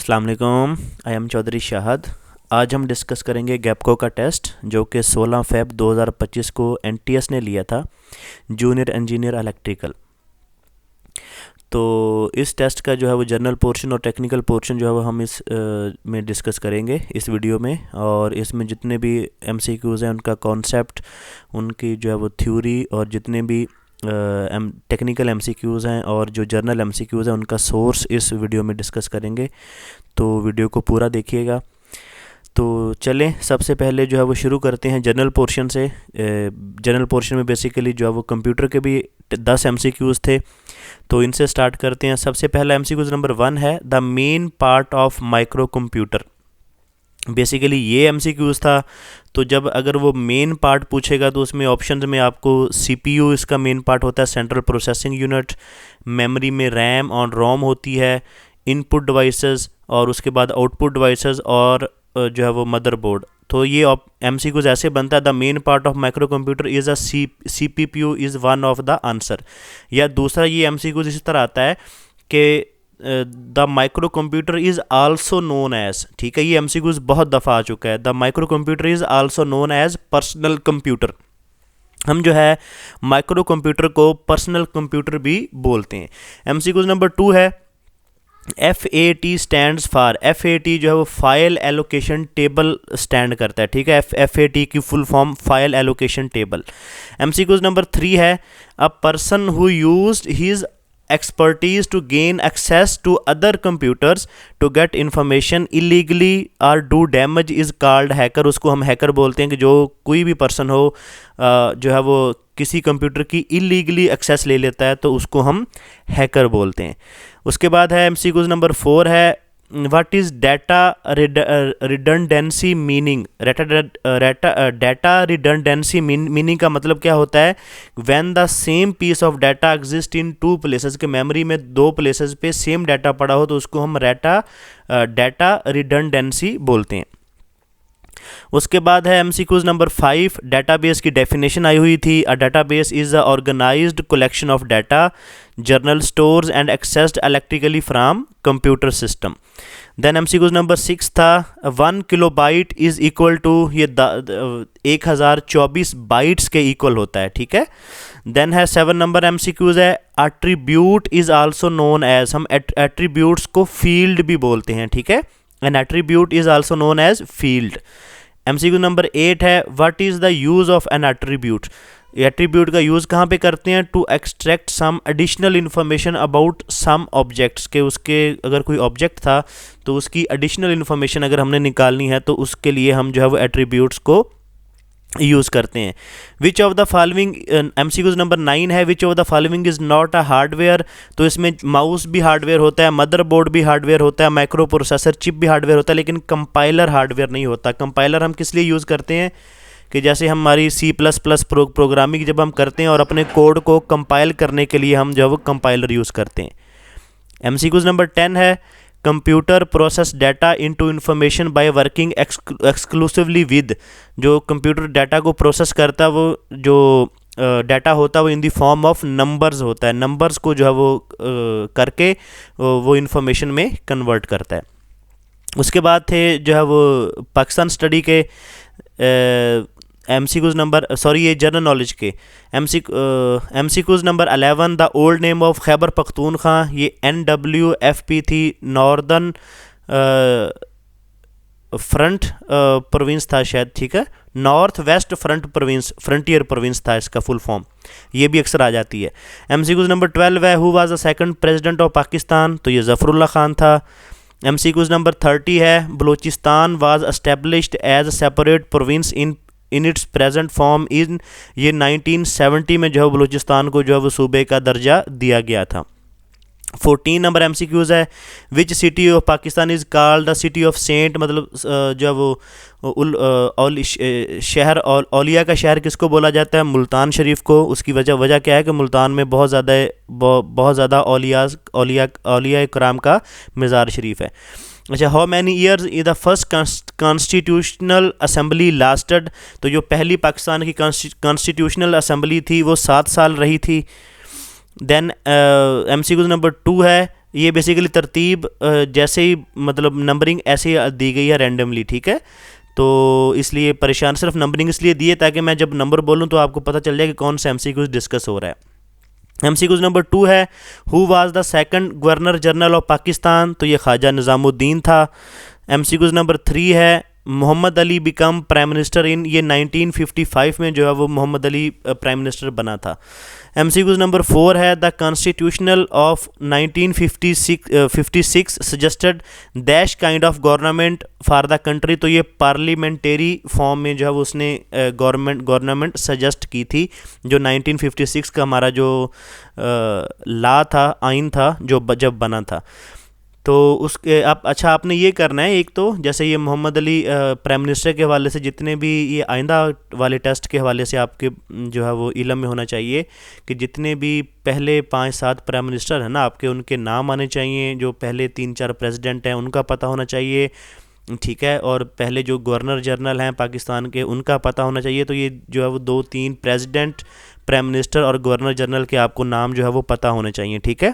अस्सलाम वालेकुम। I am Chaudhary Shahad. आज हम डिस्कस करेंगे गैप्को का टेस्ट जो कि 16 फ़रवरी 2025 को एनटीएस ने लिया था, जूनियर इंजीनियर इलेक्ट्रिकल। तो इस टेस्ट का जो है वो जनरल पोर्शन और टेक्निकल पोर्शन जो है वो हम इस में डिस्कस करेंगे इस वीडियो में। और इसमें जितने भी एमसीक्यूज़ हैं उनका कॉन्सेप्ट, उनकी जो है वो थ्योरी, और जितने भी टेक्निकल एमसीक्यूज़ हैं और जो जर्नल एमसीक्यूज़ हैं उनका सोर्स इस वीडियो में डिस्कस करेंगे। तो वीडियो को पूरा देखिएगा। तो चलें, सबसे पहले जो है वो शुरू करते हैं जनरल पोर्शन से। जनरल पोर्शन में बेसिकली जो है वो कंप्यूटर के भी 10 एमसीक्यूज़ थे, तो इनसे स्टार्ट करते हैं। सबसे पहला एमसीक्यूज़ नंबर 1 है the main part of micro computer. Basically ये एमसीक्यूज़ था, तो जब अगर वो मेन पार्ट पूछेगा तो उसमें ऑप्शंस में आपको सीपीयू इसका मेन पार्ट होता है, सेंट्रल प्रोसेसिंग यूनिट। मेमोरी में रैम और रोम होती है, इनपुट डिवाइसेस, और उसके बाद आउटपुट डिवाइसेस, और जो है वो मदरबोर्ड। तो ये एमसीक्यूज़ ऐसे बनता है the main part of micro computer is a CPU is one of the answer. या दूसरा ये एमसीक्यूज़ इसी तरह आता है कि the micro computer is also known as. ठीक है, ये एमसीक्यूज़ बहुत दफ़ा आ चुका है। The micro computer is also known as personal computer. हम जो है माइक्रो कंप्यूटर को पर्सनल कंप्यूटर भी बोलते हैं। एमसीक्यूज़ नंबर 2 है FAT स्टैंड्स फॉर। FAT जो है वो फाइल एलोकेशन टेबल स्टैंड करता है। ठीक है, FAT की full form file allocation table. MCQs number 3 है a person who used his expertise to gain access to other computers to get information illegally or do damage is called hacker। उसको हम hacker बोलते हैं कि जो कोई भी पर्सन हो जो है वो किसी कंप्यूटर की इलीगली एक्सेस ले लेता है तो उसको हम हैकर बोलते हैं। उसके बाद है एमसीक्यूज़ नंबर 4 है what is data redundancy meaning. Data redundancy meaning का मतलब क्या होता है? When the same piece of data exist in 2 places, के मेमोरी में 2 प्लेसेस पे सेम डाटा पड़ा हो तो उसको हम डाटा रिडंडेंसी बोलते हैं। उसके बाद है एमसीक्यूज़ नंबर 5 डेटाबेस की डेफिनेशन आई हुई थी। A database is a organised collection of data, general stores and accessed electrically from computer system. Then MCQs number 6 था 1 किलोबाइट इज़ इक्वल टू, ये 1024 बाइट्स के इक्वल होता है। ठीक है। देन है 7 नंबर एमसीक्यूज़ है attribute is also known as. हम एट्रीब्यूट्स को फील्ड भी बोलते हैं। ठीक है, an attribute is also known as field. MCQ number 8 है what is the use of an attribute. Attribute का यूज़ कहाँ पे करते हैं? To extract some additional information about some objects, के उसके अगर कोई ऑब्जेक्ट था तो उसकी एडिशनल इन्फॉर्मेशन अगर हमने निकालनी है तो उसके लिए हम जो है वो एट्रीब्यूट्स को यूज़ करते हैं। विच of the following, MCQs number 9 है which of the following is not a hardware. तो इसमें माउस भी हार्डवेयर होता है, मदरबोर्ड भी हार्डवेयर होता है, माइक्रो प्रोसेसर चिप भी हार्डवेयर होता है, लेकिन कंपाइलर हार्डवेयर नहीं होता। कंपाइलर हम किस लिए यूज़ करते हैं कि जैसे हमारी C++ प्रोग्रामिंग जब हम करते हैं और अपने कोड को कंपाइल करने के लिए हम जो है वो कंपाइलर यूज़ करते हैं। एमसीक्यूज़ नंबर 10 है computer process data into information by working exclusively with. जो कंप्यूटर डाटा को प्रोसेस करता है वो जो डाटा होता है वो in the form of numbers होता है। नंबर्स को जो है वो करके वो इन्फॉर्मेशन में कन्वर्ट करता है। उसके बाद थे जो है वो पाकिस्तान स्टडी के एमसीक्यूज़ नंबर, सॉरी ये जनरल नॉलेज के MCQs number 11 the old name of Khyber Pakhtunkhwa. ये NWFP थी, नॉर्दर्न फ्रंट प्रोविंस था शायद। ठीक है, north west front province, frontier province था इसका फुल फॉर्म। ये भी अक्सर आ जाती है। एमसीक्यूज़ नंबर 12 है who was the second president of Pakistan. तो ये ज़फ़रुल्लाह खान था। एमसीक्यूज़ नंबर 30 है Balochistan was established as a separate province in its present form in, ये 1970 में जो है बलूचिस्तान को जो है वो सूबे का दर्जा दिया गया था। 14 नंबर एमसीक्यूज़ है which city of Pakistan is called the city of saint. मतलब जो है वो शहर औलिया का शहर किसको बोला जाता है? मुल्तान शरीफ को। उसकी वजह क्या है कि मुल्तान में बहुत ज़्यादा औलिया कराम का मज़ार शरीफ है। अच्छा, how many years in the first constitutional assembly lasted. तो जो पहली पाकिस्तान की कॉन्स्टिट्यूशनल असम्बली थी वो 7 साल रही थी। देन एमसीक्यू नंबर 2 है ये बेसिकली तरतीब जैसे ही मतलब नंबरिंग ऐसे ही दी गई है रैंडमली, ठीक है। तो इसलिए परेशान, सिर्फ नंबरिंग इसलिए दी है ताकि मैं जब नंबर बोलूँ तो आपको पता चल जाए कि कौन सा एमसीक्यूज डिस्कस हो रहा है। एमसीक्यूज नंबर 2 है, who was the second governor general of Pakistan, तो ये ख्वाजा निज़ामुद्दीन था। एमसीक्यूज नंबर 3 है, Mohammad Ali become prime minister in, ये 1955 में जो है वो मोहम्मद अली प्राइम मिनिस्टर बना था। एमसीक्यूज नंबर 4 है, the constitutional of 1956 suggested dash kind of government for the country, तो ये पार्लियामेंटेरी फॉर्म में जो है वो उसने गवर्नमेंट सजेस्ट की थी, जो 1956 का हमारा जो लॉ था, आइन था जो जब बना था। तो उसके आप अच्छा आपने ये करना है, एक तो जैसे ये मोहम्मद अली प्राइम मिनिस्टर के हवाले से जितने भी ये आइंदा वाले टेस्ट के हवाले से आपके जो है वो इल्म में होना चाहिए कि जितने भी पहले 5-7 प्राइम मिनिस्टर हैं ना आपके, उनके नाम आने चाहिए। जो पहले 3-4 प्रेसिडेंट हैं उनका पता होना चाहिए, ठीक है। और पहले जो गवर्नर जनरल हैं पाकिस्तान के उनका पता होना चाहिए। तो ये जो है वो 2-3 प्रेसिडेंट, प्राइम मिनिस्टर और गवर्नर जनरल के आपको नाम जो है वो पता होने चाहिए, ठीक है।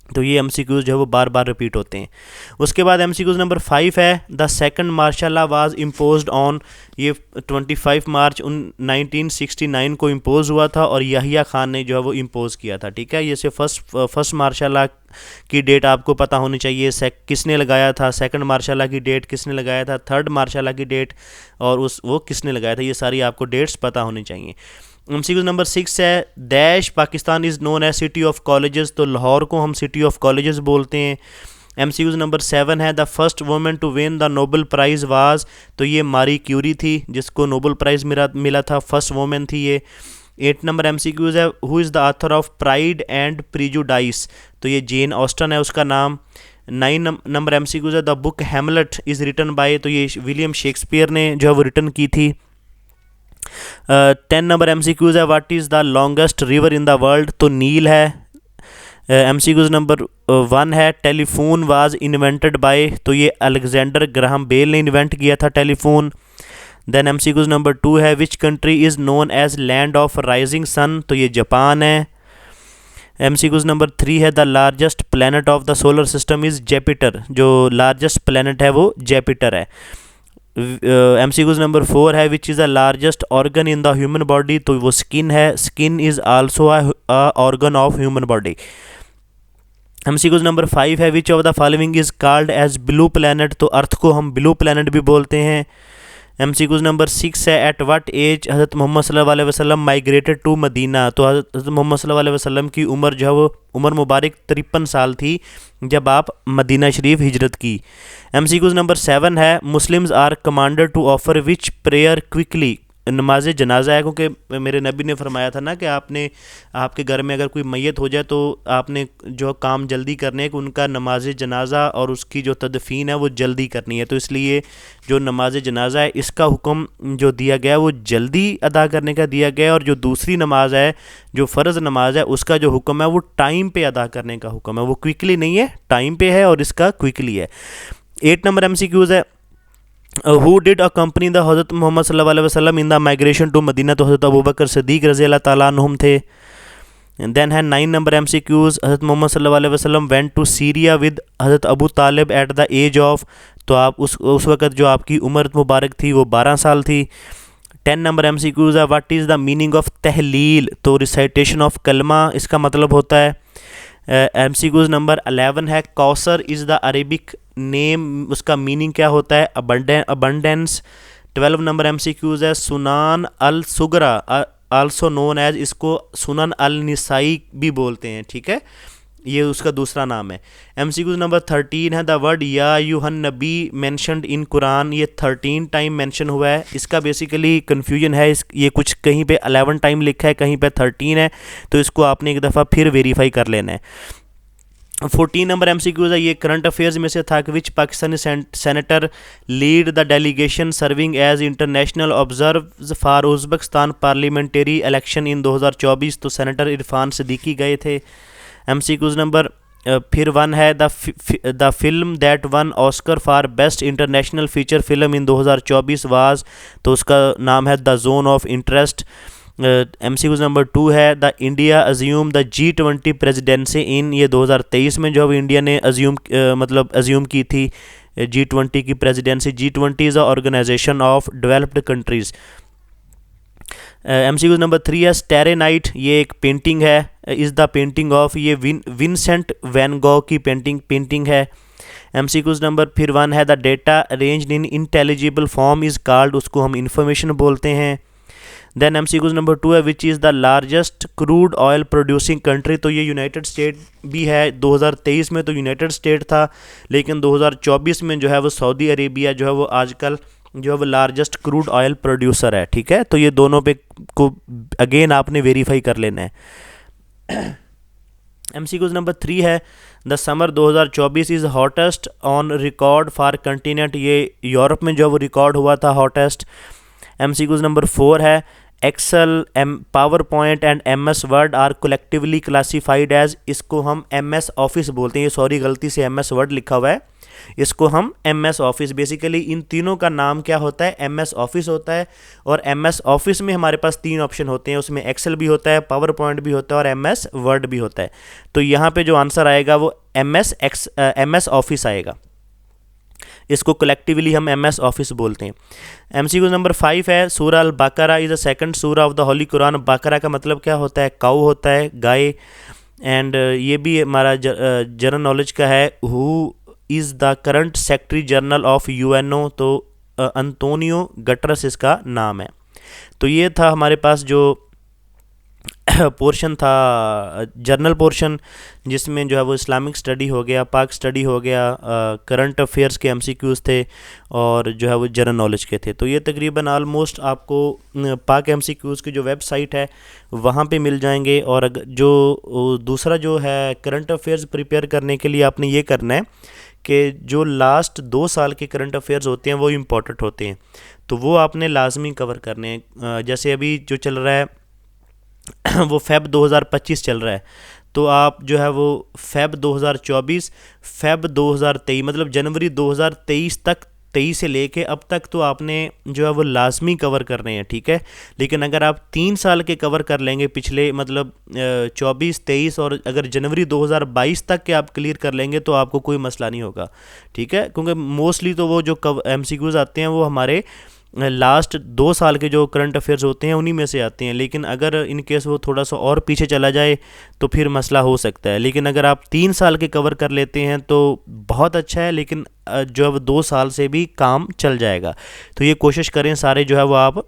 तो ये एमसीक्यूज़ जो है वो बार बार रिपीट होते हैं। उसके बाद एमसीक्यूज़ नंबर 5 है, the second martial law was imposed on, ये 25 मार्च 1969 को इम्पोज हुआ था और याहिया खान ने जो है वो इम्पोज किया था, ठीक है। ये से फर्स्ट मार्शल लॉ की डेट आपको पता होनी चाहिए, किसने लगाया था, सेकंड मार्शल लॉ की डेट किसने लगाया था, थर्ड मार्शल लॉ की डेट और वो किसने लगाया था, ये सारी आपको डेट्स पता होनी चाहिए। एमसीक्यू नंबर 6 है, dash Pakistan is known as city of colleges, तो लाहौर को हम सिटी ऑफ कॉलेजेस बोलते हैं। एमसीक्यू नंबर 7 है, the first women to win the Nobel prize was, तो ये मारी क्यूरी थी जिसको नोबेल प्राइज़ मिला था, फर्स्ट वुमेन थी ये। 8 नंबर एमसीक्यूज़ है, who is the author of Pride and Prejudice, तो ये जेन ऑस्टन है उसका नाम। 9 नंबर एमसीक्यूज़ है, the book Hamlet is written by, तो ये विलियम शेक्सपियर ने जो है वो रिटन की थी। 10 नंबर एमसीक्यूज़ है, what is the longest river in the world, तो नील है। एमसीक्यूज़ नंबर 1 है, टेलीफोन वाज इन्वेंटेड बाय, तो ये अलेक्जेंडर ग्राहम बेल ने इन्वेंट किया था टेलीफोन। देन एमसीक्यूज़ नंबर 2 है, which country is known as land of rising sun, तो ये जापान है। एमसीक्यूज़ नंबर 3 है, the largest planet of the solar system is Jupiter, जो लार्जेस्ट प्लैनेट है वो जेपिटर है। एमसीक्यूज़ नंबर 4 है, which is the largest organ in the human body, तो वो स्किन है, skin is also a organ of human body. MCQs number 5 है, which of the following is called as blue planet, तो earth को हम blue planet भी बोलते हैं। एमसीक्यूज़ नंबर 6 है, एट व्हाट एज हज़रत मोहम्मद सल्लल्लाहु अलैहि वसल्लम माइग्रेटेड टू मदीना, तो हज़रत मोहम्मद सल्लल्लाहु अलैहि वसल्लम की उम्र जो है वो उम्र मुबारक 53 साल थी जब आप मदीना शरीफ हिजरत की। एमसीक्यूज़ नंबर 7 है, Muslims are commanded to offer which prayer quickly, नमाज जनाजा है, क्योंकि मेरे नबी ने फरमाया था ना कि आपके घर में अगर कोई मैयत हो जाए तो आपने जो काम जल्दी करने है कि उनका नमाज जनाजा और उसकी जो तदफीन है वो जल्दी करनी है। तो इसलिए जो नमाज जनाजा है इसका हुक्म जो दिया गया वो जल्दी अदा करने का दिया गया, और जो दूसरी नमाज है जो फ़र्ज़ नमाज है उसका जो हुक्म है वो टाइम पे अदा करने का हुक्म है, वो क्विकली नहीं है, टाइम पे है और इसका क्विकली है। 8 नंबर एमसीक्यूज़ है, who did accompany the Hazrat Mohammad सल्लल्लाहु अलैहि वसल्लम in the migration to Medina, तो हज़रत अबू बकर सिद्दीक़ रज़ी अल्लाह ताला अन्हुम थे। देन है 9 नंबर एमसीक्यूज़, हज़रत मोहम्मद सल्लल्लाहु अलैहि वसल्लम वेंट टू सीरिया विद हज़रत अबू तालिब एट द एज ऑफ, तो आप उस वक़्त जो आपकी उम्र मुबारक थी वो 12 साल थी। 10 नंबर एमसीक्यूज़ है, what is the meaning of तहलील, तो रिसाइटेशन ऑफ कलमा इसका मतलब होता है। एमसीक्यूज़ नंबर 11 है, Kausar is the Arabic name, उसका मीनिंग क्या होता है, अबंडेंस। 12 नंबर एमसीक्यूज़ है, सुनान अल सुगरा आल्सो नोन एज, इसको सुनन अल निसाई भी बोलते हैं, ठीक है, ये उसका दूसरा नाम है। एमसीक्यूज़ नंबर 13 है, द वर्ड या यूहन नबी मैंशनड इन कुरान, ये 13 टाइम मेंशन हुआ है। इसका बेसिकली कन्फ्यूजन है, ये कुछ कहीं पे 11 टाइम लिखा है, कहीं पे 13 है, तो इसको आपने एक दफ़ा फिर वेरीफाई कर लेना है। 14 नंबर एमसीक्यूज़ है, ये करंट अफेयर्स में से था कि which Pakistani senator lead the delegation serving as international observe for Uzbekistan parliamentary election in 2024, तो सेनेटर इरफान सिद्दीकी गए थे। एमसीक्यूज़ नंबर फिर 1 है, the film that won Oscar for best international feature film in 2024 was, तो उसका नाम है the zone of interest. MCQ number 2 है the India assume the G20 presidency in, ये 2023 में जो अब इंडिया ने अज्यूम की थी G20 की presidency. G20 is a organization of developed countries. MCQ number 3 है स्टेरे नाइट, ये एक पेंटिंग है, इज़ द पेंटिंग ऑफ, ये विंसेंट वैन गॉग की पेंटिंग है। MCQ नंबर फिर 1 है the data arranged in intelligible form is called, उसको हम इंफॉर्मेशन बोलते हैं। देन MCQ नंबर 2 है which is the largest crude oil producing country, तो ये यूनाइटेड स्टेट भी है। 2023 में तो यूनाइटेड स्टेट था, लेकिन 2024 में जो है वो सऊदी अरेबिया जो है वो आजकल जो है वो लार्जेस्ट क्रूड ऑयल प्रोड्यूसर है। ठीक है, तो ये दोनों पे को अगेन आपने वेरीफाई कर लेना है। MCQ नंबर 3 है the summer 2024 is hottest on record for continent, ये यूरोप में जो है वो रिकॉर्ड हुआ था हॉटेस्ट। MCQ नंबर 4 है Excel, PowerPoint and MS Word are collectively classified as, इसको हम MS ऑफिस बोलते हैं। ये सॉरी गलती से MS वर्ड लिखा हुआ है, इसको हम MS ऑफिस, बेसिकली इन तीनों का नाम क्या होता है, MS ऑफिस होता है। और MS ऑफिस में हमारे पास 3 ऑप्शन होते हैं, उसमें एक्सेल भी होता है, पावर पॉइंट भी होता है और MS वर्ड भी होता है। तो यहाँ पे जो आंसर आएगा वो MS ऑफिस आएगा, इसको कलेक्टिवली हम MS ऑफिस बोलते हैं। MCQ नंबर 5 है सूरा अल बकरा इज़ द सेकंड सूरा ऑफ द होली कुरान, बकरा का मतलब क्या होता है, काऊ होता है, गाय। एंड ये भी हमारा जनरल नॉलेज का है। Who is the current secretary general of UNO, तो अंतोनियो गटरस इसका नाम है। तो ये था हमारे पास जो पोर्शन था, जर्नल पोर्शन, जिसमें जो है वो इस्लामिक स्टडी हो गया, पाक स्टडी हो गया, करंट अफेयर्स के MCQs थे और जो है वो जनरल नॉलेज के थे। तो ये तकरीबन आलमोस्ट आपको पाक MCQs की जो वेबसाइट है वहाँ पे मिल जाएंगे। और जो दूसरा जो है करंट अफेयर्स प्रिपेयर करने के लिए आपने ये करना है कि जो लास्ट 2 साल के करंट अफेयर्स होते हैं वो इम्पोर्टेंट होते हैं, तो वो आपने लाजमी कवर करने हैं। जैसे अभी जो चल रहा है वो फेब 2025 चल रहा है, तो आप जो है वो फेब 2024, फेब 2023 मतलब जनवरी 2023 तक, 23 से लेके अब तक तो आपने जो है वो लाजमी कवर करने हैं। ठीक है, लेकिन अगर आप 3 साल के कवर कर लेंगे पिछले, मतलब 24, 23 और अगर जनवरी 2022 तक के आप क्लियर कर लेंगे तो आपको कोई मसला नहीं होगा। ठीक है, क्योंकि मोस्टली तो वो जो MCQs आते हैं वो हमारे लास्ट 2 साल के जो करंट अफेयर्स होते हैं उन्हीं में से आते हैं। लेकिन अगर इन केस वो थोड़ा सा और पीछे चला जाए तो फिर मसला हो सकता है। लेकिन अगर आप 3 साल के कवर कर लेते हैं तो बहुत अच्छा है, लेकिन जो है वो 2 साल से भी काम चल जाएगा। तो ये कोशिश करें सारे जो है वो आप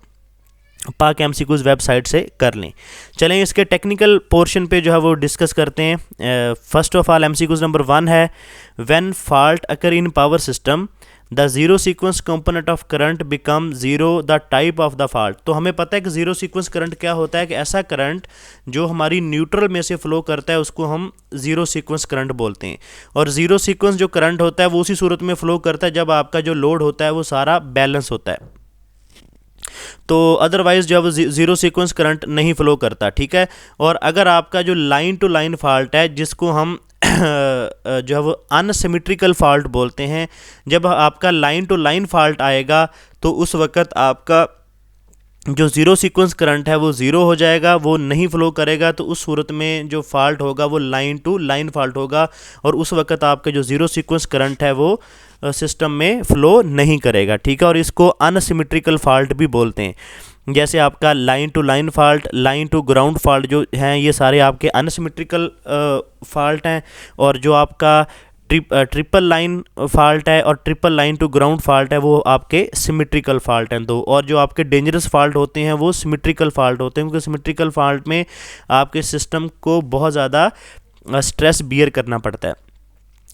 पाक MCQs वेबसाइट से कर लें। चलें इसके टेक्निकल पोर्शन पे जो है वो डिस्कस करते हैं। First of all MCQs number 1 है when fault occur in power system the zero sequence component of current become zero the type of the fault. तो हमें पता है कि ज़ीरो सीक्वेंस करंट क्या होता है, कि ऐसा करंट जो हमारी न्यूट्रल में से फ्लो करता है उसको हम ज़ीरो सीक्वेंस करंट बोलते हैं। और ज़ीरो सीक्वेंस जो करंट होता है वो उसी सूरत में फ़्लो करता है जब आपका जो लोड होता है वो सारा बैलेंस होता है, तो अदरवाइज़ जो है वो ज़ीरो सीक्वेंस करंट नहीं फ़्लो करता। ठीक है, और अगर आपका जो लाइन टू लाइन फॉल्ट है जिसको हम जो है वो अनसिमेट्रिकल फॉल्ट बोलते हैं, जब आपका लाइन टू लाइन फॉल्ट आएगा तो उस वक़्त आपका जो ज़ीरो सीक्वेंस करंट है वो ज़ीरो हो जाएगा, वो नहीं फ़्लो करेगा। तो उस सूरत में जो फॉल्ट होगा वो लाइन टू लाइन फॉल्ट होगा और उस वक़्त आपका जो ज़ीरो सीक्वेंस करंट है वो सिस्टम में फ़्लो नहीं करेगा। ठीक है, और इसको अनसिमेट्रिकल फॉल्ट भी बोलते हैं। जैसे आपका line to line fault, line to ground fault जो हैं ये सारे आपके अनसिमेट्रिकल फॉल्ट हैं, और जो आपका ट्रिपल लाइन फॉल्ट है और triple line to ground fault है वो आपके सिमेट्रिकल फॉल्ट हैं दो। और जो आपके डेंजरस फॉल्ट होते हैं वो सिमेट्रिकल फॉल्ट होते हैं, क्योंकि सिमेट्रिकल फॉल्ट में आपके सिस्टम को बहुत ज़्यादा स्ट्रेस बियर करना पड़ता है।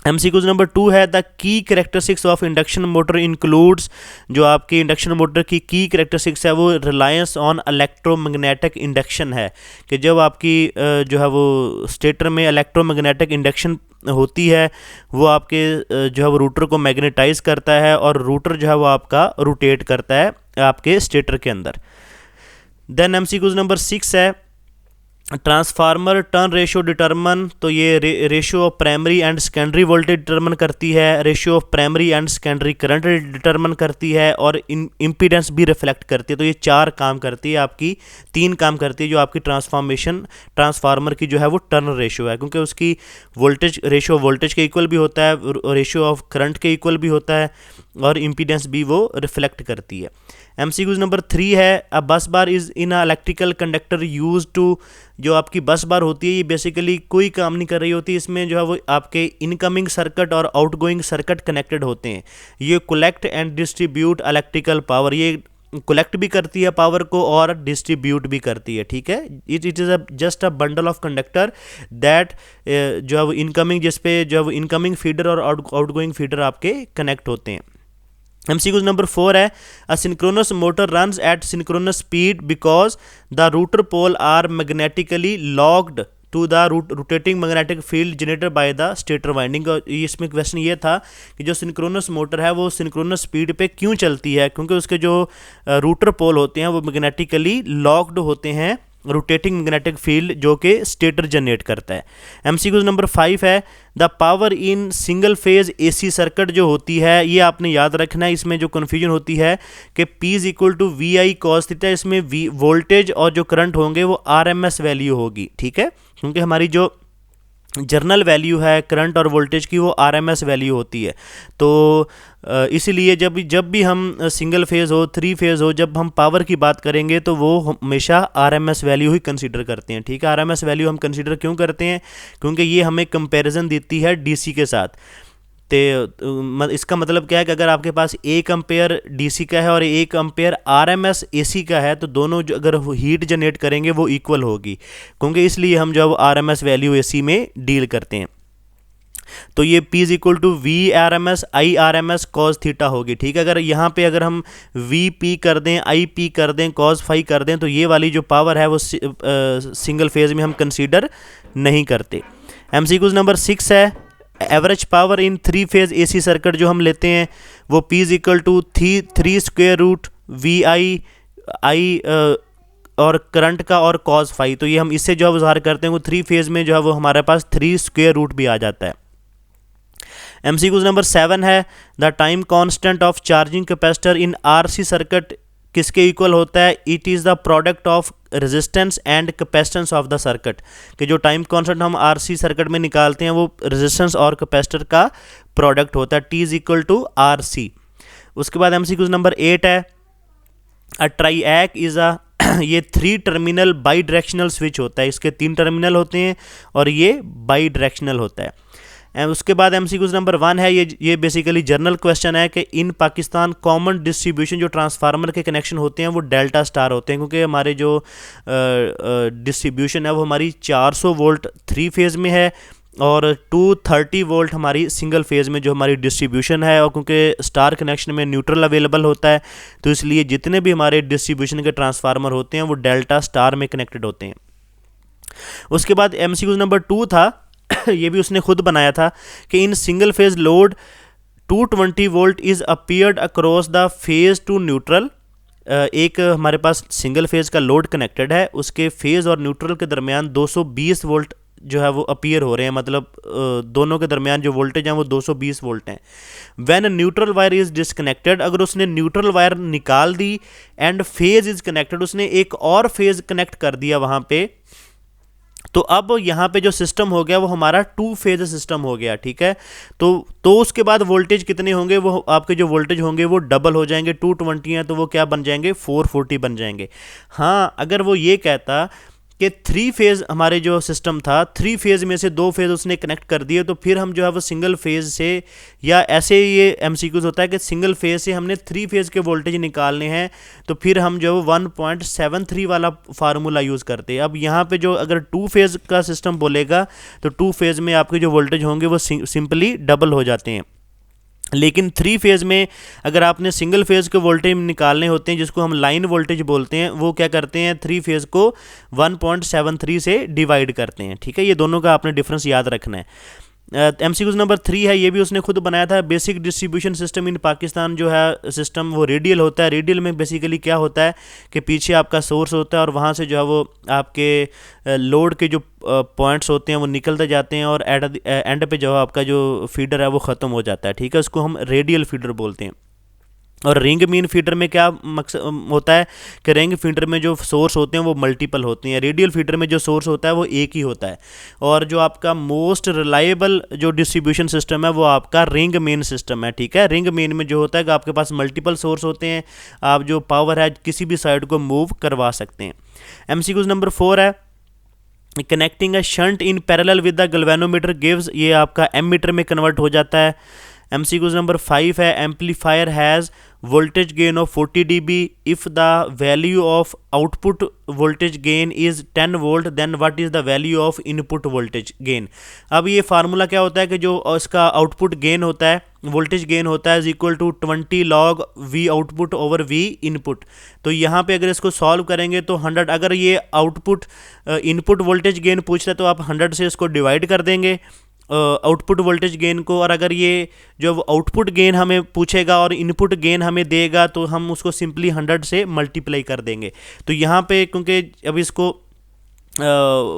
MCQ नंबर 2 है the key characteristics of induction motor includes, जो आपकी इंडक्शन मोटर की करेक्टरिस्टिक्स है वो रिलायंस ऑन इलेक्ट्रोमैग्नेटिक इंडक्शन है, कि जब आपकी जो है वो स्टेटर में इलेक्ट्रोमैग्नेटिक इंडक्शन होती है वो आपके जो है वो रूटर को मैग्नेटाइज करता है और रूटर जो है वो आपका रोटेट करता है आपके स्टेटर के अंदर। देन MCQ नंबर 6 है ट्रांसफार्मर टर्न रेशियो डिटरमन, तो ये ratio of primary and secondary voltage determine करती है, ratio of primary and secondary current determine करती है, और इम्पीडेंस भी रिफ्लेक्ट करती है। तो ये 4 काम करती है आपकी, 3 काम करती है जो आपकी ट्रांसफार्मर की जो है वो टर्न रेशियो है, क्योंकि उसकी वोल्टेज रेशियो वोल्टेज के इक्वल भी होता है, रेशियो ऑफ करंट के इक्वल भी होता है, और इम्पीडेंस भी वो रिफ्लेक्ट करती है। MCQ नंबर 3 है, a bus bar is in a electrical conductor use to, जो आपकी बस बार होती है ये बेसिकली कोई काम नहीं कर रही होती, इसमें जो है वो आपके इनकमिंग सर्किट और आउटगोइंग सर्किट कनेक्टेड होते हैं। ये collect and distribute electrical power, ये कलेक्ट भी करती है पावर को और डिस्ट्रीब्यूट भी करती है, ठीक है। It is just a bundle of conductor that जो है वो इनकमिंग, जिस पे जो है वो इनकमिंग फीडर और आउटगोइंग फीडर आपके कनेक्ट होते हैं। MCQ नंबर 4 है, a synchronous motor runs at synchronous speed because the rotor pole are magnetically locked to the rotating magnetic field generated by the stator winding. इसमें question ये था कि जो सिंक्रोनस मोटर है वो सिंक्रोनस स्पीड पे क्यों चलती है, क्योंकि उसके जो रोटर पोल होते हैं वो मैग्नेटिकली लॉक्ड होते हैं रोटेटिंग मैग्नेटिक फील्ड जो कि स्टेटर जनरेट करता है। MCQ नंबर 5 है, the power in single phase AC circuit जो होती है ये आपने याद रखना है। इसमें जो कन्फ्यूजन होती है कि P is equal to VI cos theta, इसमें वोल्टेज और जो करंट होंगे वो RMS वैल्यू होगी, ठीक है, क्योंकि हमारी जो जर्नल वैल्यू है करंट और वोल्टेज की वो RMS वैल्यू होती है। तो इसीलिए जब भी हम सिंगल फेज़ हो 3 फेज़ हो, जब हम पावर की बात करेंगे तो वो हमेशा RMS वैल्यू ही कंसीडर करते हैं, ठीक है। RMS वैल्यू हम कंसीडर क्यों करते हैं, क्योंकि ये हमें कंपैरिजन देती है DC के साथ। तो इसका मतलब क्या है कि अगर आपके पास 1 एम्पेयर DC का है और 1 एम्पेयर RMS AC का है तो दोनों जो अगर हीट जनरेट करेंगे वो इक्वल होगी, क्योंकि इसलिए हम जो RMS वैल्यू AC में डील करते हैं। तो ये P is equal to VRMS IRMS cos theta होगी, ठीक है। अगर यहाँ पे अगर हम VP कर दें, IP कर दें, cos फाई कर दें तो ये वाली जो पावर है वो सिंगल फेज में हम कंसीडर नहीं करते। MCQ नंबर 6 है, average power in 3 phase AC circuit जो हम लेते हैं वो P is equal to 3 square root VI और करंट का और cos फाई। तो ये हम इससे जो है ज़ाहिर करते हैं वो 3 फेज में जो है वो हमारे पास 3 स्क्वेयर रूट भी आ जाता है। MCQ नंबर 7 है, the time constant of charging capacitor in RC circuit किसके इक्वल होता है, it is the product of resistance and capacitance of the circuit, कि जो टाइम कांस्टेंट हम RC सर्किट में निकालते हैं वो रेजिस्टेंस और कैपेसिटर का प्रोडक्ट होता है, T is equal to RC। उसके बाद MCQ नंबर 8 है, अ ट्राइएक इज़ अ ये 3 टर्मिनल बाई डायरेक्शनल स्विच होता है, इसके 3 टर्मिनल होते हैं और ये बाई डायरेक्शनल होता है। उसके बाद MCQ नंबर 1 है, ये बेसिकली जर्नल क्वेश्चन है कि इन पाकिस्तान कॉमन डिस्ट्रीब्यूशन जो ट्रांसफार्मर के कनेक्शन होते हैं वो डेल्टा स्टार होते हैं, क्योंकि हमारे जो डिस्ट्रीब्यूशन है वो हमारी 400 वोल्ट 3 फेज़ में है और 230 वोल्ट हमारी सिंगल फेज़ में जो हमारी डिस्ट्रीब्यूशन है, और क्योंकि स्टार कनेक्शन में न्यूट्रल अवेलेबल होता है तो इसलिए जितने भी हमारे डिस्ट्रीब्यूशन के ट्रांसफार्मर होते हैं वो डेल्टा स्टार में कनेक्टेड होते हैं। उसके बाद MCQ नंबर 2 था ये भी उसने खुद बनाया था कि in single phase load 220 volt is appeared across the phase two neutral. एक हमारे पास सिंगल फेज का लोड कनेक्टेड है, उसके फेज और न्यूट्रल के दरमियान 220 वोल्ट जो है वो अपीयर हो रहे हैं, मतलब दोनों के दरमियान जो वोल्टेज हैं वो 220 वोल्ट हैं। When neutral wire is disconnected, अगर उसने न्यूट्रल वायर निकाल दी एंड फेज इज कनेक्टेड, उसने एक और फेज कनेक्ट कर दिया वहाँ पे, तो अब यहाँ पे जो सिस्टम हो गया वो हमारा 2 फेज सिस्टम हो गया, ठीक है। तो उसके बाद वोल्टेज कितने होंगे, वो आपके जो वोल्टेज होंगे वो डबल हो जाएंगे, 220 हैं तो वो क्या बन जाएंगे, 440 बन जाएंगे। हाँ, अगर वो ये कहता कि 3 फेज़ हमारे जो सिस्टम था 3 फेज़ में से 2 फेज़ उसने कनेक्ट कर दिए तो फिर हम जो है वो सिंगल फेज़ से, या ऐसे ये MCQs होता है कि सिंगल फेज़ से हमने 3 फेज़ के वोल्टेज निकालने हैं तो फिर हम जो है 1.73 वाला फार्मूला यूज़ करते हैं। अब यहाँ पे जो अगर 2 फेज़ का सिस्टम बोलेगा तो 2 फेज़ में आपके जो वोल्टेज होंगे वो सिंपली डबल हो जाते हैं, लेकिन 3 फेज़ में अगर आपने सिंगल फेज़ के वोल्टेज निकालने होते हैं जिसको हम लाइन वोल्टेज बोलते हैं, वो क्या करते हैं 3 फेज़ को 1.73 से डिवाइड करते हैं, ठीक है। ये दोनों का आपने डिफरेंस याद रखना है। MCQ नंबर 3 है, ये भी उसने खुद बनाया था। Basic distribution system in Pakistan जो है सिस्टम वो रेडियल होता है। रेडियल में बेसिकली क्या होता है कि पीछे आपका सोर्स होता है और वहाँ से जो है वो आपके लोड के जो पॉइंट्स होते हैं वो निकलते जाते हैं और एट एंड पे जो है आपका जो फीडर है वो ख़त्म हो जाता है, ठीक है। उसको हम रेडियल फीडर बोलते हैं। और रिंग मीन फीडर में क्या मकसद होता है कि रिंग फीडर में जो सोर्स होते हैं वो मल्टीपल होते हैं, रेडियल फीडर में जो सोर्स होता है वो एक ही होता है। और जो आपका मोस्ट रिलायबल जो डिस्ट्रीब्यूशन सिस्टम है वो आपका रिंग मेन सिस्टम है, ठीक है। रिंग मेन में जो होता है कि आपके पास मल्टीपल सोर्स होते हैं, आप जो पावर है किसी भी साइड को मूव करवा सकते हैं। MCQ नंबर 4 है, connecting a shunt in parallel with the galvanometer gives, ये आपका एमीटर में कन्वर्ट हो जाता है। MCQ नंबर 5 है, amplifier has voltage gain of 40 dB if the value of output voltage gain is 10 volt then what is the value of input voltage gain. अब ये formula क्या होता है कि जो इसका आउटपुट गेन होता है, वोल्टेज गेन होता है, is equal to 20 log V output over V input. तो यहाँ पे अगर इसको सॉल्व करेंगे तो 100, अगर ये आउटपुट इनपुट वोल्टेज गेन पूछ रहा है तो आप 100 से इसको डिवाइड कर देंगे आउटपुट वोल्टेज गेन को। और अगर ये जो आउटपुट गेन हमें पूछेगा और इनपुट गेन हमें देगा तो हम उसको सिंपली 100 से मल्टीप्लाई कर देंगे। तो यहाँ पे क्योंकि अब इसको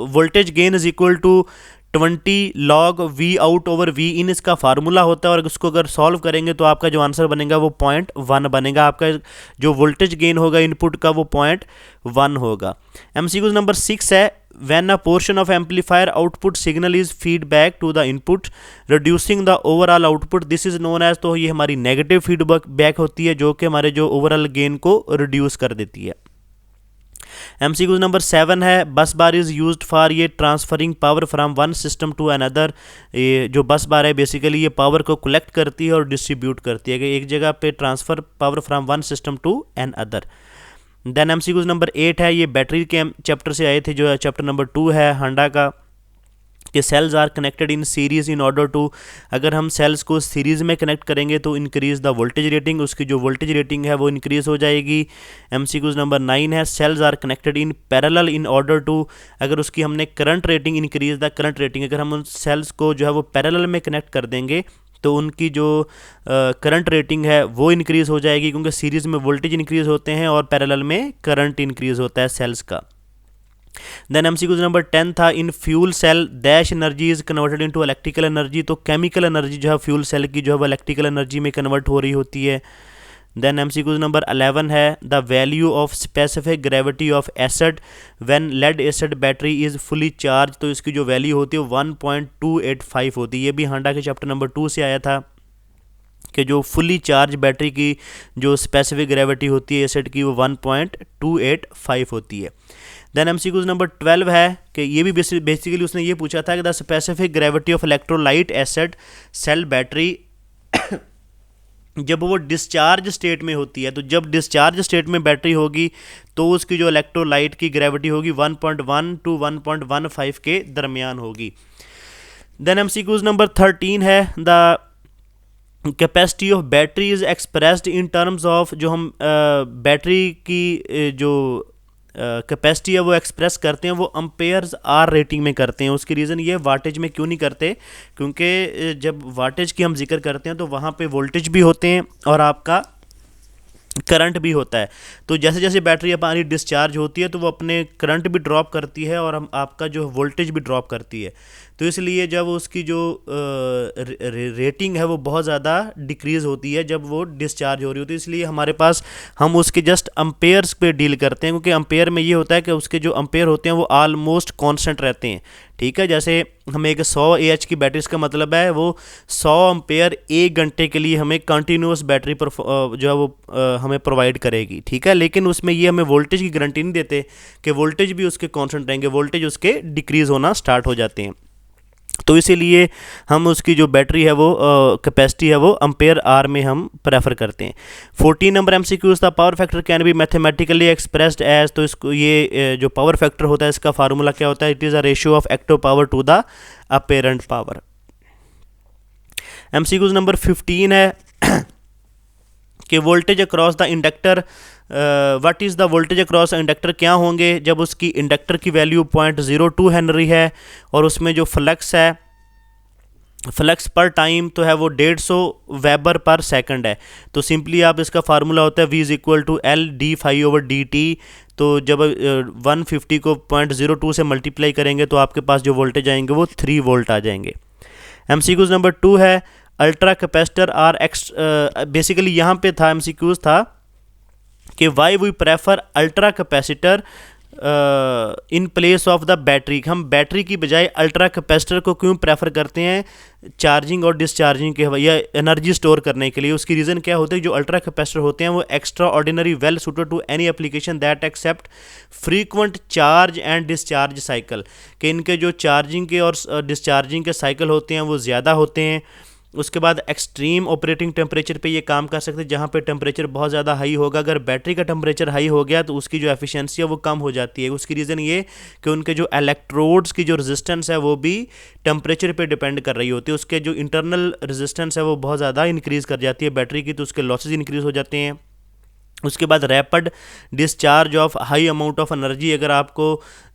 voltage gain is equal to 20 log V out over V in इसका फार्मूला होता है, और उसको अगर सॉल्व करेंगे तो आपका जो आंसर बनेगा वो 0.1 बनेगा। आपका जो वोल्टेज गेन होगा इनपुट का वो 0.1 होगा। MCQ नंबर 6 है, when a portion of amplifier output signal is feedback to the input reducing the overall output this is known as, तो ये हमारी नेगेटिव फीडबैक होती है जो कि हमारे जो ओवरऑल गेन को रिड्यूस कर देती है। MCQ नंबर 7 है, bus bar is used for ये transferring power from one system to another. ये जो बस बार है बेसिकली ये पावर को कलेक्ट करती है और डिस्ट्रीब्यूट करती है कि एक जगह पे transfer power from one system to another. Then MCQ number 8 है, ये बैटरी के चैप्टर से आए थे, जो चैप्टर नंबर 2 है हांडा का, कि cells are connected in series in order to, अगर हम सेल्स को सीरीज़ में कनेक्ट करेंगे तो इंक्रीज़ द वोल्टेज रेटिंग, उसकी जो वोल्टेज रेटिंग है वो इंक्रीज़ हो जाएगी। MCQ नंबर 9 है, cells are connected in parallel in order to, अगर उसकी हमने current rating increase the current rating, अगर हम उन सेल्स को जो है वो पैरेलल में कनेक्ट कर देंगे तो उनकी जो करंट रेटिंग है वो इंक्रीज़ हो जाएगी, क्योंकि सीरीज़ में वोल्टेज इंक्रीज़ होते हैं और पैरेलल में करंट इंक्रीज़ होता है सेल्स का। देन MCQ नंबर 10 था, in fuel cell dash energy is converted into electrical energy, तो केमिकल एनर्जी जो है फ्यूल सेल की जो है वो इलेक्ट्रिकल एनर्जी में कन्वर्ट हो रही होती है। देन MCQ नंबर 11 है, the value of specific gravity of acid when lead acid battery is fully charge, तो इसकी जो वैल्यू होती है 1.285 होती है। ये भी हांडा के चैप्टर नंबर 2 से आया था कि जो फुली चार्ज बैटरी की जो स्पेसिफिक ग्रेविटी होती है एसिड की वो 1.285 होती है। देन MCQ नंबर 12 है कि ये भी बेसिकली उसने ये पूछा था कि the specific gravity of electrolyte acid cell battery जब वो डिस्चार्ज स्टेट में होती है, तो जब डिस्चार्ज स्टेट में बैटरी होगी तो उसकी जो इलेक्ट्रोलाइट की ग्रेविटी होगी 1.1 to 1.15 के दरमियान होगी। देन MCQ नंबर 13 है, the capacity of battery is expressed in terms of, जो हम बैटरी की जो कैपेसिटी है वो एक्सप्रेस करते हैं वो अम्पेयर्स आर रेटिंग में करते हैं। उसकी रीज़न ये वाटेज में क्यों नहीं करते, क्योंकि जब वाटेज की हम जिक्र करते हैं तो वहाँ पे वोल्टेज भी होते हैं और आपका करंट भी होता है। तो जैसे जैसे बैटरी हमारी डिस्चार्ज होती है तो वो अपने करंट भी ड्रॉप करती है और हम आपका जो वोल्टेज भी ड्रॉप करती है। तो इसलिए जब उसकी जो रेटिंग है वो बहुत ज़्यादा डिक्रीज़ होती है जब वो डिस्चार्ज हो रही होती है, इसलिए हमारे पास हम उसके जस्ट अम्पेयर्स पे डील करते हैं, क्योंकि अम्पेयर में ये होता है कि उसके जो अम्पेयर होते हैं वो आलमोस्ट कांस्टेंट रहते हैं। ठीक है, जैसे हमें एक 100 AH की बैटरी, इसका मतलब है वो 100 अम्पेयर 1 घंटे के लिए हमें कंटिन्यूस बैटरी पर जो है वो हमें प्रोवाइड करेगी। ठीक है, लेकिन उसमें ये हमें वोल्टेज की गारंटी नहीं देते कि वोल्टेज भी उसके कांस्टेंट रहेंगे, वोल्टेज उसके डिक्रीज़ होना स्टार्ट हो जाते हैं। तो इसीलिए हम उसकी जो बैटरी है वो कैपेसिटी है वो अम्पेयर आर में हम प्रेफर करते हैं। 14 नंबर MCQ था, power factor can be mathematically expressed as, तो इसको ये जो पावर फैक्टर होता है इसका फार्मूला क्या होता है, it is a ratio of active power to the apparent power. MCQ number 15 है कि voltage across the inductor, what is the voltage across inductor, क्या होंगे जब उसकी इंडक्टर की वैल्यू 0.02 हेनरी है और उसमें जो फ्लक्स है फ्लक्स पर टाइम तो है वो 150 वेबर पर सेकंड है। तो सिंपली आप इसका फार्मूला होता है V is equal to L D phi over D T. तो जब 150 को 0.02 से मल्टीप्लाई करेंगे तो आपके पास जो वोल्टेज आएंगे वो 3 वोल्ट आ जाएंगे। एमसीक्यूज नंबर 2 है ultra capacitor are X. Basically यहाँ पे था एमसीक्यूज था कि why we prefer ultra capacitor in place of the battery. हम बैटरी की बजाय अल्ट्रा कैपेसिटर को क्यों प्रेफर करते हैं चार्जिंग और डिस्चार्जिंग के या एनर्जी स्टोर करने के लिए। उसकी रीज़न क्या होता है, जो अल्ट्रा कैपेसिटर होते हैं वो extraordinary well suited to any application that accept frequent charge and discharge cycle. कि इनके जो चार्जिंग के और डिस्चार्जिंग के साइकिल होते हैं वो ज़्यादा होते हैं। उसके बाद एक्सट्रीम ऑपरेटिंग टेम्परेचर पे ये काम कर सकते हैं, जहाँ पे टेम्परेचर बहुत ज़्यादा हाई होगा। अगर बैटरी का टेम्परेचर हाई हो गया तो उसकी जो एफिशिएंसी है वो कम हो जाती है। उसकी रीज़न ये कि उनके जो इलेक्ट्रोड्स की जो रेजिस्टेंस है वो भी टेम्परेचर पे डिपेंड कर रही होती है। उसके जो इंटरनल रेजिस्टेंस है वो बहुत ज़्यादा इंक्रीज़ कर जाती है बैटरी की, तो उसके लॉसेज इंक्रीज़ हो जाते हैं। उसके बाद rapid discharge of high amount of energy. अगर आपको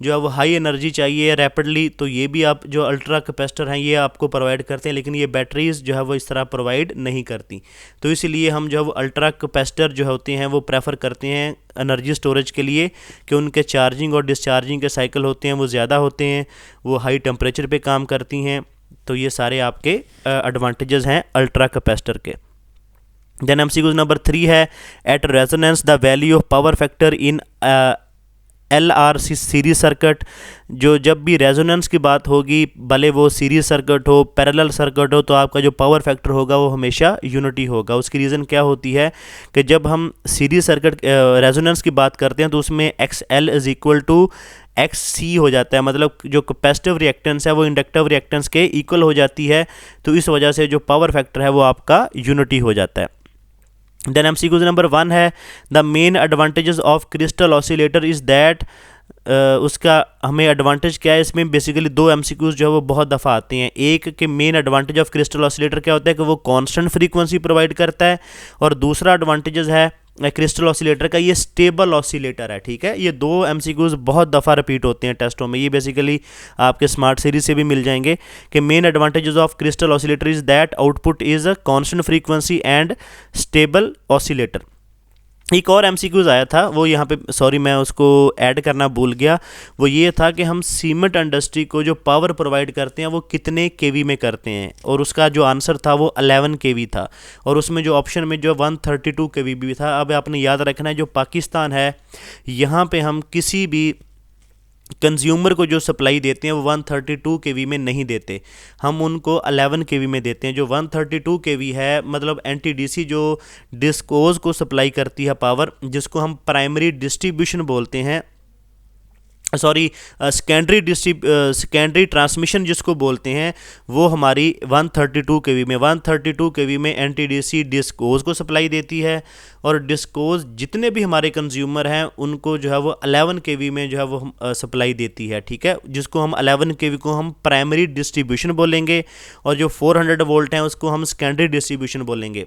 जो है वो हाई एनर्जी चाहिए रैपिडली, तो ये भी आप जो अल्ट्रा कैपेसिटर हैं ये आपको प्रोवाइड करते हैं, लेकिन ये बैटरीज जो है वो इस तरह प्रोवाइड नहीं करती। तो इसलिए हम जो है वो अल्ट्रा कैपेसिटर जो होते हैं वो प्रेफर करते हैं एनर्जी स्टोरेज के लिए, कि उनके चार्जिंग और डिस्चार्जिंग के साइकिल होते हैं वो ज़्यादा होते हैं, वो हाई टेम्परेचर पर काम करती हैं। तो ये सारे आपके एडवांटेजेस हैं अल्ट्रा कैपेसिटर के। देन एमसीक्यू नंबर 3 है at resonance the value of power factor in LRC series circuit. जो जब भी रेजोनेंस की बात होगी, भले वो सीरीज सर्किट हो पैरेलल सर्किट हो, तो आपका जो पावर फैक्टर होगा वो हमेशा यूनिटी होगा। उसकी रीज़न क्या होती है कि जब हम सीरीज सर्किट रेजोनेंस की बात करते हैं तो उसमें XL is equal to XC हो जाता है, मतलब जो कैपेसिटिव रिएक्टेंस है वो इंडक्टिव रिएक्टेंस के इक्वल हो जाती है। तो इस वजह से जो पावर फैक्टर है वो आपका यूनिटी हो जाता है। देन एमसीक्यूज नंबर 1 है the main advantages of crystal oscillator is that. उसका हमें एडवांटेज क्या है, इसमें बेसिकली 2 एमसीक्यूज जो है वो बहुत दफ़ा आते हैं। एक के main advantage of crystal oscillator क्या होता है कि वो कांस्टेंट फ्रीक्वेंसी प्रोवाइड करता है, और दूसरा एडवांटेजेस है क्रिस्टल ऑसिलेटर का ये स्टेबल ऑसिलेटर है। ठीक है, ये 2 एमसीक्यूज बहुत दफ़ा रिपीट होते हैं टेस्टों में। ये बेसिकली आपके स्मार्ट सीरीज से भी मिल जाएंगे कि main advantages of crystal oscillator is that output is a constant frequency and stable oscillator. एक और एमसीक्यूज आया था, वो यहाँ पे सॉरी मैं उसको ऐड करना भूल गया। वो ये था कि हम सीमेंट इंडस्ट्री को जो पावर प्रोवाइड करते हैं वो कितने केवी में करते हैं, और उसका जो आंसर था वो 11 केवी था, और उसमें जो ऑप्शन में जो 132 केवी भी था। अब आपने याद रखना है जो पाकिस्तान है यहाँ पे हम किसी भी कंज्यूमर को जो सप्लाई देते हैं वो 132 केवी में नहीं देते, हम उनको 11 केवी में देते हैं। जो 132 केवी है मतलब एनटीडीसी जो डिस्कोज को सप्लाई करती है पावर, जिसको हम प्राइमरी डिस्ट्रीब्यूशन बोलते हैं, सॉरी सेकेंडरी ट्रांसमिशन जिसको बोलते हैं, वो हमारी 132 केवी में 132 केवी में एनटीडीसी डिस्कोज को सप्लाई देती है, और डिस्कोज जितने भी हमारे कंज्यूमर हैं उनको जो है वो 11 केवी में जो है वो सप्लाई देती है। ठीक है, जिसको हम 11 केवी को हम प्राइमरी डिस्ट्रीब्यूशन बोलेंगे, और जो 400 वोल्ट हैं उसको हम सेकेंडरी डिस्ट्रीब्यूशन बोलेंगे।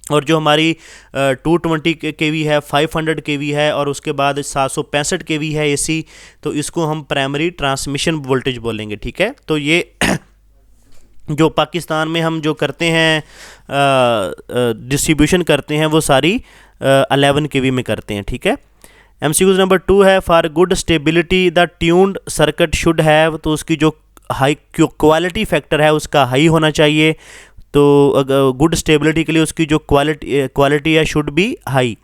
और जो हमारी 220 केवी है, 500 केवी है, और उसके बाद 765 केवी है एसी, तो इसको हम प्राइमरी ट्रांसमिशन वोल्टेज बोलेंगे। ठीक है, तो ये जो पाकिस्तान में हम जो करते हैं डिस्ट्रीब्यूशन करते हैं वो सारी 11 केवी में करते हैं। ठीक है, एमसीक्यूज नंबर 2 है for good stability the tuned circuit should have. तो उसकी जो हाई क्वालिटी फैक्टर है उसका हाई होना चाहिए। तो गुड स्टेबिलिटी के लिए उसकी जो क्वालिटी है should be high.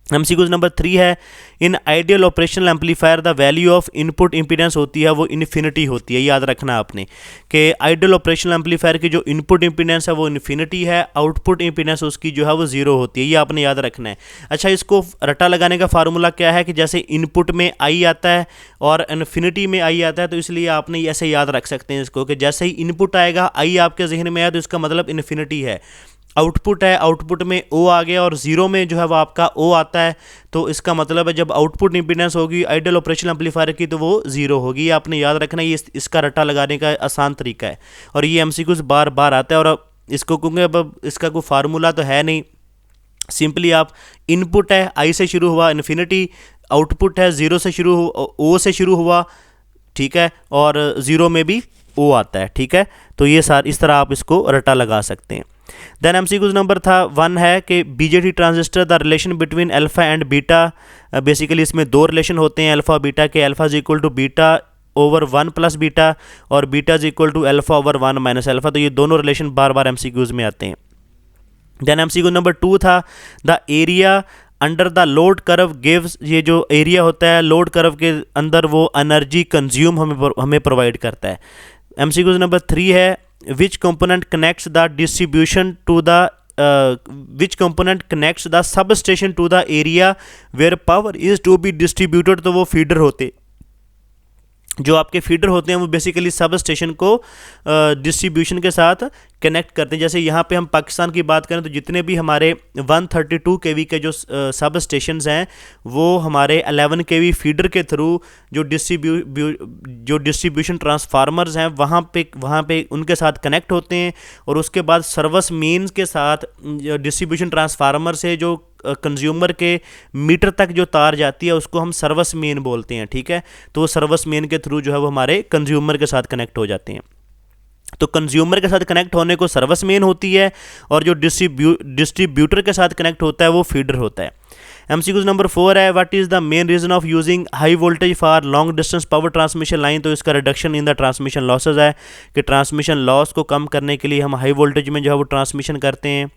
MCQs number 3 है in ideal operational amplifier the value of input impedance होती है वो इन्फिनिटी होती है। याद रखना आपने कि आइडियल ऑपरेशनल एम्पलीफायर की जो इनपुट इम्पीडेंस है वो इन्फिनिटी है, आउटपुट इम्पीडेंस उसकी जो है वो 0 होती है। ये आपने याद रखना है। अच्छा, इसको रट्टा लगाने का फार्मूला क्या है कि जैसे इनपुट में आई आता है और इन्फिनिटी में आई आता है, तो इसलिए आपने ऐसे याद रख सकते हैं इसको कि जैसे ही इनपुट आएगा आई आपके जहन में आया तो इसका मतलब इन्फिनिटी है। आउटपुट है, आउटपुट में ओ आ गया और 0 में जो है वो आपका ओ आता है, तो इसका मतलब है जब आउटपुट इम्पीडेंस होगी आइडियल ऑपरेशनल एम्पलीफायर की तो वो 0 होगी। ये आपने याद रखना, ये इसका रट्टा लगाने का आसान तरीका है, और ये एमसीक्यूज बार बार आता है। और अब इसको क्योंकि अब इसका कोई फार्मूला तो है नहीं, सिंपली आप इनपुट है आई से शुरू हुआ इन्फिनिटी, आउटपुट है 0 से शुरू ओ से शुरू हुआ, ठीक है, और 0 में भी ओ आता है, ठीक है। तो ये इस तरह आप इसको रटा लगा सकते हैं। देन एमसीक्यूज नंबर 1 है कि BJT transistor the relation between alpha and beta. Basically इसमें दो रिलेशन होते हैं अल्फा बीटा के। Alpha is equal to beta over 1 plus beta और beta is equal to alpha over 1 minus alpha. तो ये दोनों रिलेशन बार बार एमसीक्यूज में आते हैं। देन एमसीक्यू नंबर 2 था the area under the load curve gives. ये जो एरिया होता है लोड कर्व के अंदर वो एनर्जी कंज्यूम हमें प्रोवाइड करता है। एमसीक्यू नंबर 3 है which component connects the distribution to the which component connects the substation to the area where power is to be distributed. तो वो फीडर होते, जो आपके फीडर होते हैं वो बेसिकली सब स्टेशन को डिस्ट्रीब्यूशन के साथ कनेक्ट करते हैं। जैसे यहाँ पे हम पाकिस्तान की बात करें तो जितने भी हमारे 132 केवी के जो सब स्टेशंस हैं वो हमारे 11 केवी फीडर के थ्रू जो डिस्ट्रीब्यूशन ट्रांसफार्मर्स हैं वहाँ पे उनके साथ कनेक्ट होते हैं। और उसके बाद सर्विस मेन्स के साथ डिस्ट्रीब्यूशन ट्रांसफार्मर से जो कंज्यूमर के मीटर तक जो तार जाती है उसको हम सर्विस मेन बोलते हैं, ठीक है। तो वो सर्विस मेन के थ्रू जो है वो हमारे कंज्यूमर के साथ कनेक्ट हो जाते हैं। तो कंज्यूमर के साथ कनेक्ट होने को सर्विस मेन होती है और जो डिस्ट्रीब्यूटर के साथ कनेक्ट होता है वो फीडर होता है। एमसीक्यू नंबर 4 है what is the main reason of using high voltage for long distance power transmission line. तो इसका reduction in the transmission losses है कि ट्रांसमिशन लॉस को कम करने के लिए हम हाई वोल्टेज में जो है वो ट्रांसमिशन करते हैं।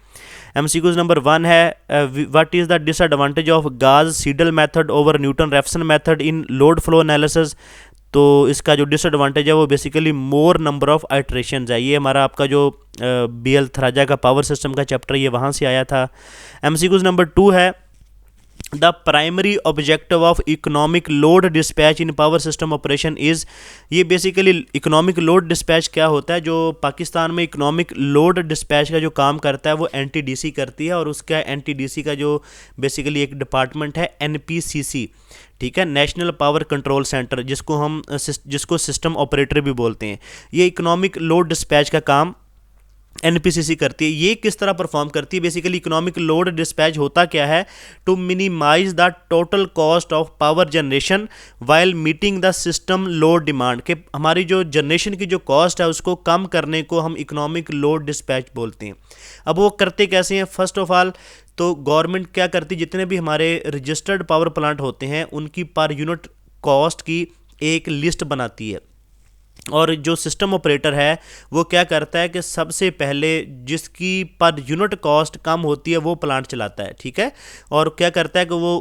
एमसीक्यूज नंबर 1 है what is the disadvantage of Gauss Seidel method over Newton Raphson method in load flow analysis. तो इसका जो डिसएडवांटेज है वो basically more number of iterations है। ये हमारा आपका जो BL थराजा का पावर सिस्टम का चैप्टर ये वहाँ से आया था। एमसीक्यूज नंबर 2 है the primary objective of economic load dispatch in power system operation is. ये बेसिकली इकोनॉमिक लोड डिस्पैच क्या होता है, जो पाकिस्तान में इकोनॉमिक लोड डिस्पैच का जो काम करता है वो NTDC करती है। और उसका NTDC का जो बेसिकली एक डिपार्टमेंट है NPCC, ठीक है, नेशनल पावर कंट्रोल सेंटर, जिसको सिस्टम ऑपरेटर भी बोलते हैं। ये इकोनॉमिक लोड डिस्पैच का काम NPCC करती है। ये किस तरह परफॉर्म करती है, बेसिकली इकोनॉमिक लोड डिस्पैच होता क्या है, to minimize the total cost of power generation while meeting the system load demand. कि हमारी जो जनरेशन की जो कॉस्ट है उसको कम करने को हम इकोनॉमिक लोड डिस्पैच बोलते हैं। अब वो करते कैसे हैं, फर्स्ट ऑफ ऑल तो गवर्नमेंट क्या करती, जितने भी हमारे रजिस्टर्ड पावर प्लांट होते हैं उनकी पर यूनिट कॉस्ट की एक लिस्ट बनाती है। और जो सिस्टम ऑपरेटर है वो क्या करता है कि सबसे पहले जिसकी पर यूनिट कॉस्ट कम होती है वो प्लांट चलाता है, ठीक है। और क्या करता है कि वो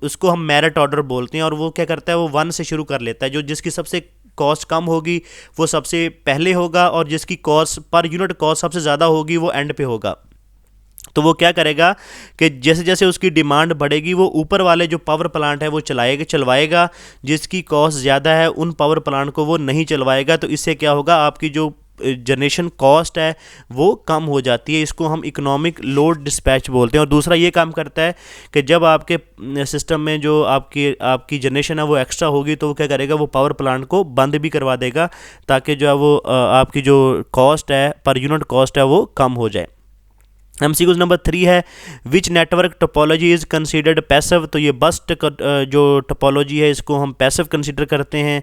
उसको हम मेरिट ऑर्डर बोलते हैं। और वो क्या करता है वो 1 से शुरू कर लेता है, जो जिसकी सबसे कॉस्ट कम होगी वो सबसे पहले होगा और जिसकी कॉस्ट पर यूनिट कॉस्ट सबसे ज़्यादा होगी वो एंड पे होगा। तो वो क्या करेगा कि जैसे जैसे उसकी डिमांड बढ़ेगी वो ऊपर वाले जो पावर प्लांट है वो चलवाएगा, जिसकी कॉस्ट ज़्यादा है उन पावर प्लांट को वो नहीं चलवाएगा। तो इससे क्या होगा, आपकी जो जनरेशन कॉस्ट है वो कम हो जाती है। इसको हम इकोनॉमिक लोड डिस्पैच बोलते हैं। और दूसरा ये काम करता है कि जब आपके सिस्टम में जो आपकी जनरेशन है वो एक्स्ट्रा होगी तो वो क्या करेगा, वो पावर प्लांट को बंद भी करवा देगा ताकि जो है वो आपकी जो कॉस्ट है पर यूनिट कॉस्ट है वो कम हो जाए। एमसीक्यूज नंबर 3 है which network topology is considered passive. तो ये बस जो टोपोलॉजी है इसको हम पैसिव कंसीडर करते हैं।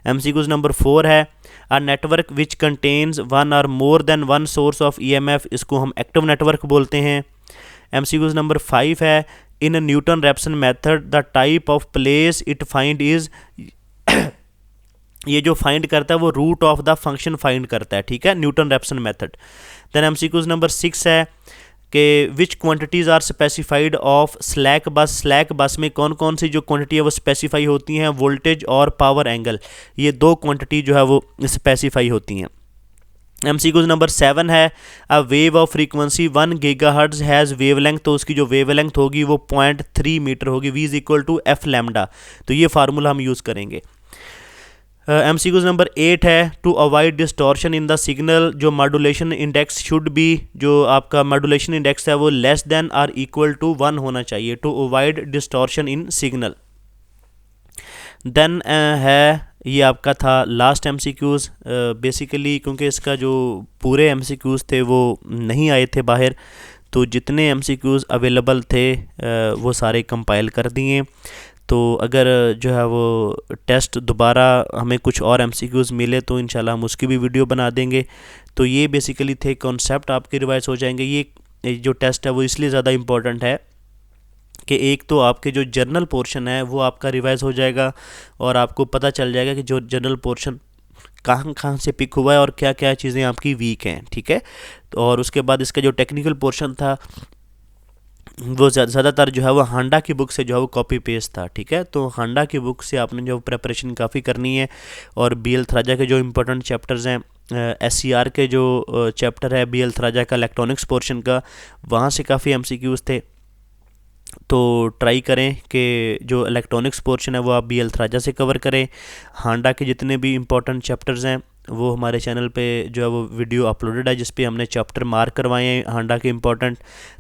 एमसीक्यूज नंबर 4 है अ नेटवर्क विच कंटेन्स 1 और more than 1 source of EMF, इसको हम एक्टिव नेटवर्क बोलते हैं। एमसीक्यूज नंबर 5 है in Newton Raphson method the type of place it find is. ये जो फाइंड करता है वो root of the function find करता है, ठीक है, Newton Raphson method. Then MCQs number 6 है कि which quantities are specified of slack bus. Slack bus में कौन कौन सी जो क्वांटिटी है वो स्पेसिफाई होती हैं, वोल्टेज और पावर एंगल, ये 2 क्वांटिटी जो है वो स्पेसिफाई होती हैं। एमसीक्यूज नंबर 7 है a wave of frequency 1 gigahertz has wavelength. तो उसकी जो वेवलेंथ होगी वो 0.3 मीटर होगी, V is equal to F lambda. तो ये फार्मूला हम यूज़ करेंगे। एमसीक्यूज नंबर 8 है to avoid distortion in the signal, जो मॉड्यूलेशन इंडेक्स शुड बी, जो आपका मॉड्यूलेशन इंडेक्स है वो लेस देन और इक्वल टू 1 होना चाहिए to avoid distortion in signal. Then है ये आपका था लास्ट एमसीक्यूज़। बेसिकली क्योंकि इसका जो पूरे एमसीक्यूज़ थे वो नहीं आए थे बाहर, तो जितने एमसीक्यूज़ अवेलेबल थे वो सारे कंपाइल कर दिए। तो अगर जो है वो टेस्ट दोबारा हमें कुछ और एमसीक्यूज़ मिले तो इंशाल्लाह हम उसकी भी वीडियो बना देंगे। तो ये बेसिकली थे कॉन्सेप्ट, आपके रिवाइज हो जाएंगे। ये जो टेस्ट है वो इसलिए ज़्यादा इम्पोर्टेंट है कि एक तो आपके जो जर्नल पोर्शन है वो आपका रिवाइज हो जाएगा और आपको पता चल जाएगा कि जो जर्नल पोर्शन कहाँ कहाँ से पिक हुआ है और क्या क्या चीज़ें आपकी वीक हैं, ठीक है। तो और उसके बाद इसका जो टेक्निकल पोर्शन था वो ज़्यादातर जो है वो हांडा की बुक से जो है वो कॉपी पेस्ट था, ठीक है। तो हांडा की बुक से आपने जो प्रेपरेशन काफ़ी करनी है। और बी एल थराजा के जो इम्पोर्टेंट चैप्टर्स हैं, एस सी आर के जो चैप्टर है बी एल थराजा का इलेक्ट्रॉनिक्स पोर्शन का, वहाँ से काफ़ी एम सी क्यूज़ थे। तो ट्राई करें कि जो इलेक्ट्रॉनिक्स पोर्शन है वो आप बी एल थराजा से कवर करें। हांडा के जितने भी इम्पोर्टेंट चैप्टर्स हैं वो हमारे चैनल पे जो है वो वीडियो अपलोडेड है जिस पे हमने चैप्टर मार्क करवाए हैं हांडा के इम्पोर्टेंट,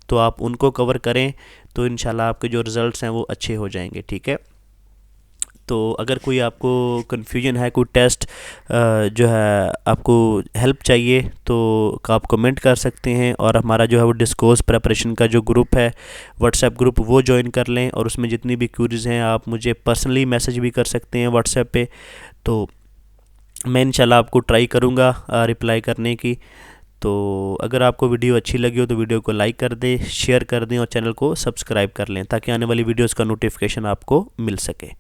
तो आप उनको कवर करें तो इंशाल्लाह आपके जो रिज़ल्ट्स हैं वो अच्छे हो जाएंगे, ठीक है। तो अगर कोई आपको कन्फ्यूजन है, कोई टेस्ट जो है आपको हेल्प चाहिए तो आप कमेंट कर सकते हैं। और हमारा जो है वो डिस्कोर्स प्रेपरेशन का जो ग्रुप है, व्हाट्सएप ग्रुप, वो ज्वाइन कर लें। और उसमें जितनी भी क्यूरीज़ हैं आप मुझे पर्सनली मैसेज भी कर सकते हैं व्हाट्सएप पे। तो मैं इंशाल्लाह आपको ट्राई करूँगा रिप्लाई करने की। तो अगर आपको वीडियो अच्छी लगी हो तो वीडियो को लाइक कर दें, शेयर कर दें और चैनल को सब्सक्राइब कर लें ताकि आने वाली वीडियोज़ का नोटिफिकेशन आपको मिल सके।